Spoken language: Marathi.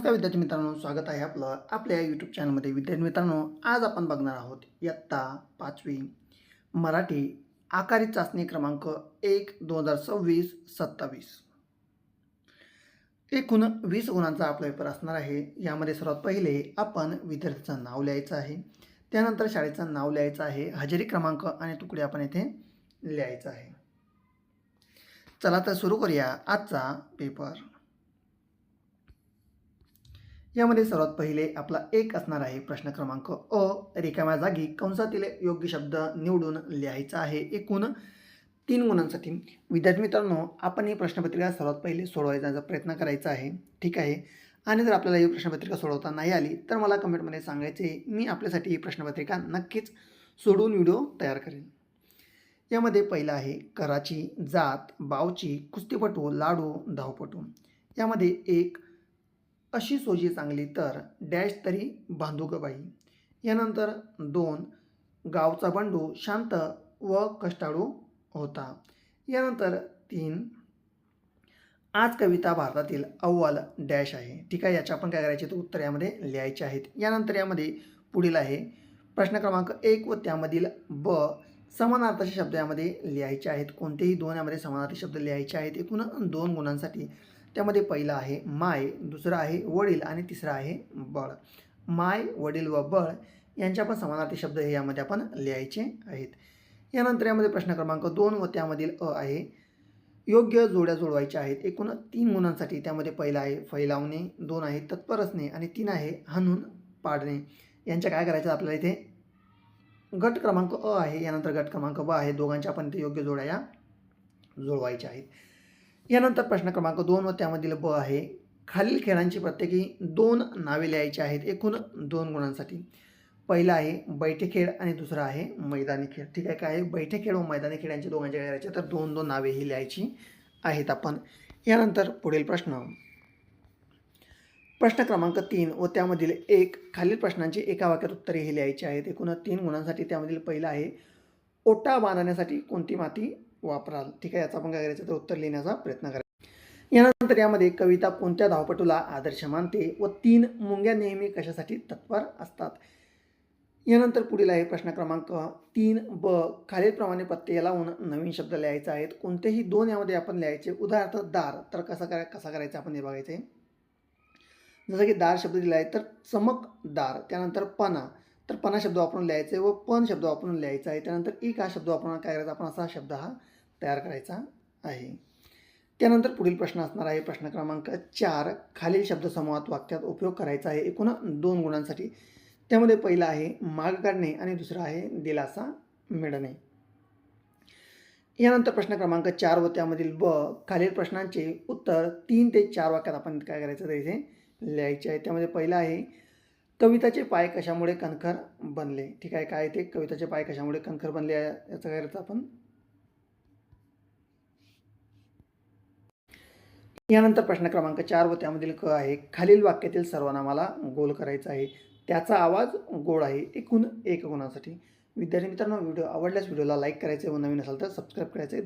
नमस्कार विद्यार्थी मित्रांनो, स्वागत आहे आपलं आपल्या यूट्यूब चॅनलमध्ये. विद्यार्थी मित्रांनो, आज आपण बघणार आहोत इयत्ता 5वी मराठी आकारित चाचणी क्रमांक 1 2026-27. एकूण 20 गुणांचा आपला पेपर असणार आहे. यामध्ये सर्वात पहिले आपण विद्यार्थ्याचं नाव लिहायचं आहे, त्यानंतर शाळेचं नाव लिहायचं आहे, हजेरी क्रमांक आणि तुकडे आपण येथे लिहायचं आहे. चला तर सुरू करूया आजचा पेपर. यामध्ये सर्वात पहिले आपला एक असणार आहे प्रश्न क्रमांक अ. रिकाम्या जागी कंसातील योग्य शब्द निवडून लिहायचा आहे. एकूण 3 गुणांसाठी. विद्यार्थी मित्रांनो, आपण ही प्रश्नपत्रिका सर्वात पहिले सोडवायचा प्रयत्न करायचा आहे, ठीक आहे. आणि जर आपल्याला ही प्रश्नपत्रिका सोडवता नाही आली तर मला कमेंटमध्ये सांगायचे, मी आपल्यासाठी ही प्रश्नपत्रिका नक्कीच सोडवून व्हिडिओ तयार करेन. यामध्ये पहिला आहे कराची, जात, बावची, कुस्तीपटू, लाडू, धावपटू. यामध्ये एक अशी सोजी चांगली तर डॅश तरी बांधू ग बाई. यानंतर 2 गावचा बंडू शांत व कष्टाळू होता. यानंतर 3 आज कविता भारतातील अव्वल डॅश आहे, ठीक आहे. याचे आपण काय करायचे तर उत्तर यामध्ये लिहायचे आहेत. यानंतर यामध्ये पुढील आहे प्रश्न क्रमांक 1 व त्यामधील ब समानार्थाचे शब्द यामध्ये लिहायचे आहेत. कोणतेही 2 यामध्ये समानार्थी शब्द लिहायचे आहेत. एकूण 2 गुणांसाठी. त्यामध्ये पहिला आहे माय, दुसरा आहे वडील आणि तिसरा आहे बळ. माय, वडील व बळ यांच्या पण समानार्थी शब्द हे यामध्ये आपण लिहायचे आहेत. यानंतर यामध्ये प्रश्न क्रमांक 2 व त्यामधील अ आहे योग्य जोड्या जोडवायच्या आहेत. एकूण 3 गुणांसाठी. त्यामध्ये पहिला आहे फैलावणे, 2 आहे तत्पर असणे आणि 3 आहे हाणून पाडणे. यांच्या काय करायचं आपल्याला इथे गट क्रमांक अ आहे, यानंतर गट क्रमांक ब आहे. दोघांच्या आपण इथे योग्य जोड्या या जुळवायच्या आहेत. यानंतर प्रश्न क्रमांक 2 व त्यामधील ब आहे खालील खेळांची प्रत्येकी 2 नावे लिहायची आहेत. एकूण 2 गुणांसाठी. पहिला आहे बैठे खेळ आणि दुसरा आहे मैदानी खेळ, ठीक आहे. काय आहे बैठे खेळ व मैदानी खेळ यांची दोघांचे काय करायचे तर 2 नावे ही लिहायची आहेत आपण. यानंतर पुढील प्रश्न क्रमांक 3 व त्यामधील एक खालील प्रश्नांची एका वाक्यात उत्तरे ही लिहायची आहेत. एकूण 3 गुणांसाठी. त्यामधील पहिला आहे ओटा बांधण्यासाठी कोणती माती वापराल, ठीक आहे. याचा आपण काय करायचं तर उत्तर लिहिण्याचा प्रयत्न करायचा. यानंतर यामध्ये कविता कोणत्या धावपटूला आदर्श मानते व 3 मुंग्या नेहमी कशासाठी तत्पर असतात. यानंतर पुढील आहे प्रश्न क्रमांक 3 ब खालीलप्रमाणे प्रत्यय लावून नवीन शब्द लिहायचे आहेत. कोणतेही 2 यामध्ये आपण लिहायचे. उदाहरणार्थ दार, तर कसा करायचा आपण हे बघायचे. जसं की दार शब्द दिला आहे तर चमकदार. त्यानंतर पणा, तर पणा शब्द वापरून लिहायचे व पण शब्द वापरून लिहायचा आहे. त्यानंतर एक हा शब्द वापरून काय करायचा आपण असा शब्द हा तयार करायचा आहे. त्यानंतर पुढील प्रश्न असणार आहे प्रश्न क्रमांक 4 खालील शब्दसमूहात वाक्यात उपयोग करायचा आहे. एकूण 2 गुणांसाठी. त्यामध्ये पहिला आहे माग काढणे आणि दुसरा आहे दिलासा मिळणे. यानंतर प्रश्न क्रमांक 4 व त्यामधील ब खालील प्रश्नांचे उत्तर 3 ते 4 वाक्यात आपण काय करायचं तर इथे लिहायचे आहे. त्यामध्ये पहिला आहे कविताचे पाय कशामुळे कणखर बनले, ठीक आहे. काय ते कविताचे पाय कशामुळे कणखर बनले याचं काय करायचं आपण. यानंतर प्रश्न क्रमांक 4 व त्यामधील क आहे खालील वाक्यातील सर्वनामाला गोल करायचा आहे. त्याचा आवाज गोड आहे. एकूण 1 गुणांसाठी. विद्यार्थी मित्रांनो, व्हिडिओ आवडल्यास व्हिडिओला लाईक करायचे व नवीन असाल तर सबस्क्राईब करायचे.